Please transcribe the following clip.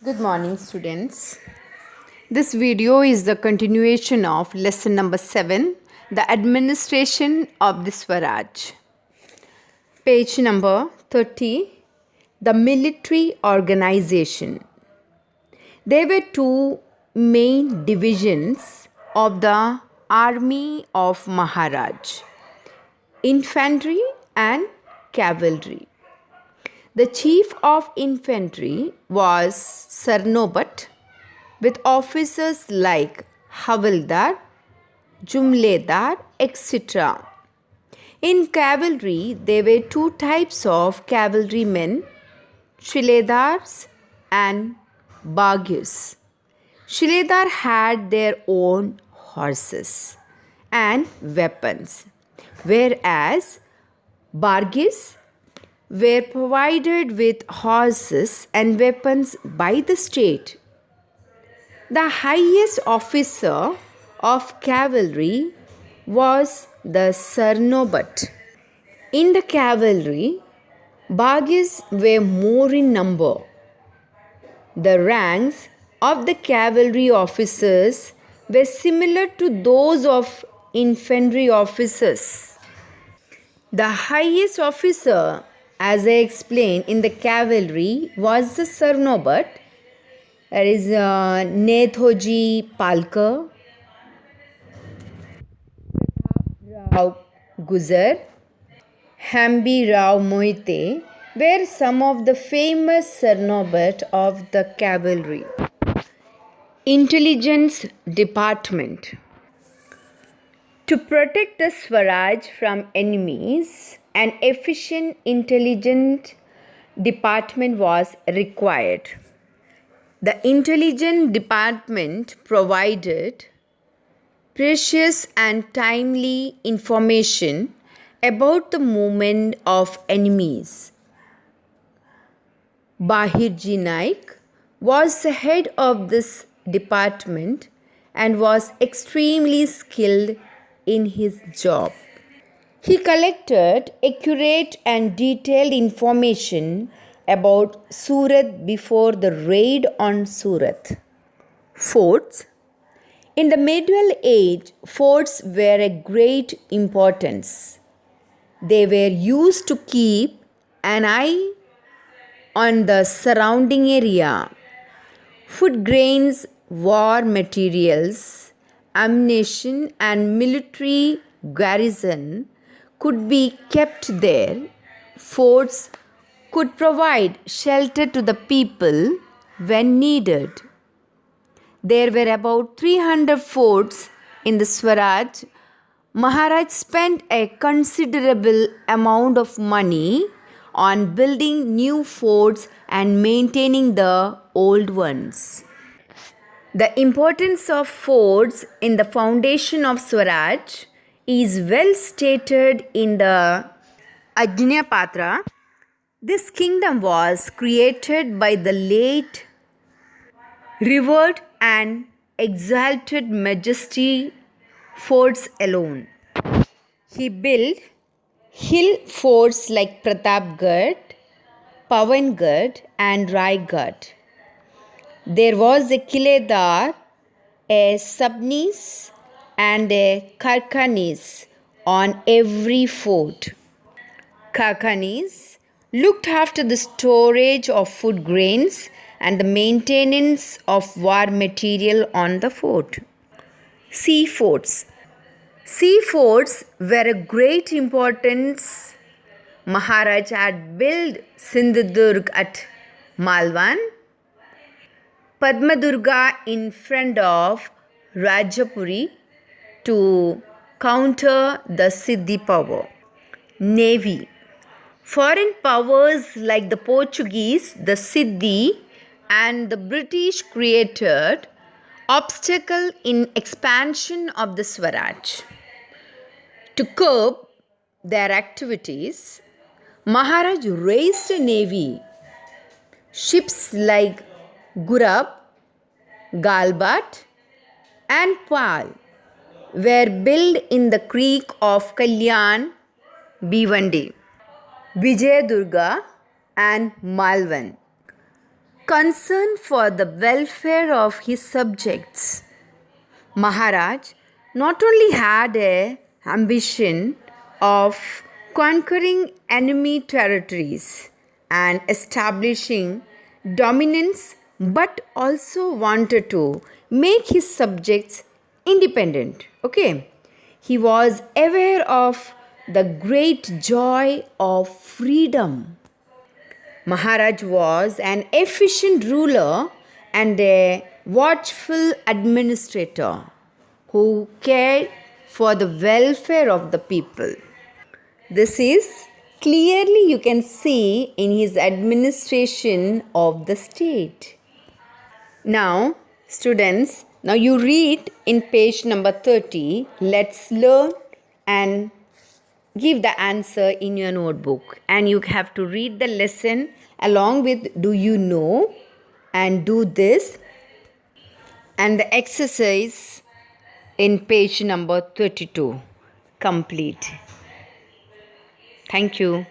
Good morning, students. This video is the continuation of lesson number 7, the administration of the Swaraj. Page number 30, the military organization. There were two main divisions of the army of Maharaj: infantry and cavalry. The chief of infantry was Sarnobat, with officers like Havildar, Jumledar, etc. In cavalry, there were two types of cavalrymen, Shiledars and Baghis. Shiledar had their own horses and weapons, whereas Barghis were provided with horses and weapons by the state. The highest officer of cavalry was the Sarnobat. In the cavalry, Baghis were more in number. The ranks of the cavalry officers were similar to those of infantry officers. The highest officer, as I explained, in the cavalry was the Sarnobat. That is Nethoji Palkar, Rao Guzar, Hambi Rao Moite were some of the famous Sarnobat of the cavalry. Intelligence Department. To protect the Swaraj from enemies, an efficient intelligence department was required. The intelligence department provided precious and timely information about the movement of enemies. Bahirji Naik was the head of this department and was extremely skilled in his job. He collected accurate and detailed information about Surat before the raid on Surat. Forts. In the medieval age, forts were a great importance. They were used to keep an eye on the surrounding area. Food grains, war materials, ammunition, and military garrison could be kept there. Forts could provide shelter to the people when needed. There were about 300 forts in the Swaraj. Maharaj spent a considerable amount of money on building new forts and maintaining the old ones. The importance of forts in the foundation of Swaraj is well stated in the Ajnapatra. This kingdom was created by the late revered and exalted majesty forts alone. He built hill forts like Pratapgarh, Pavangarh, and Raigarh. There was a Kiledar, a Sabnis, and a Karkanis on every fort. Karkanis looked after the storage of food grains and the maintenance of war material on the fort. Sea forts. Sea forts were a great importance. Maharaj had built Sindhudurg at Malwan, Padmadurga in front of Rajapuri to counter the Siddhi power. Navy. Foreign powers like the Portuguese, the Siddhi, and the British created obstacle in expansion of the Swaraj. To curb their activities, Maharaj raised a navy. Ships like Gurab, Galbat, and Pal were built in the creek of Kalyan, Bhivandi, Vijayadurga, and Malvan. concern for the welfare of his subjects. Maharaj not only had a ambition of conquering enemy territories and establishing dominance, but also wanted to make his subjects independent. Okay, he was aware of the great joy of freedom. Maharaj was an efficient ruler and a watchful administrator who cared for the welfare of the people. This is clearly you can see in his administration of the state. Now, students, now you read in page number 30. Let's learn and give the answer in your notebook, and you have to read the lesson along with do you know and do this and the exercise in page number 32 complete. Thank you.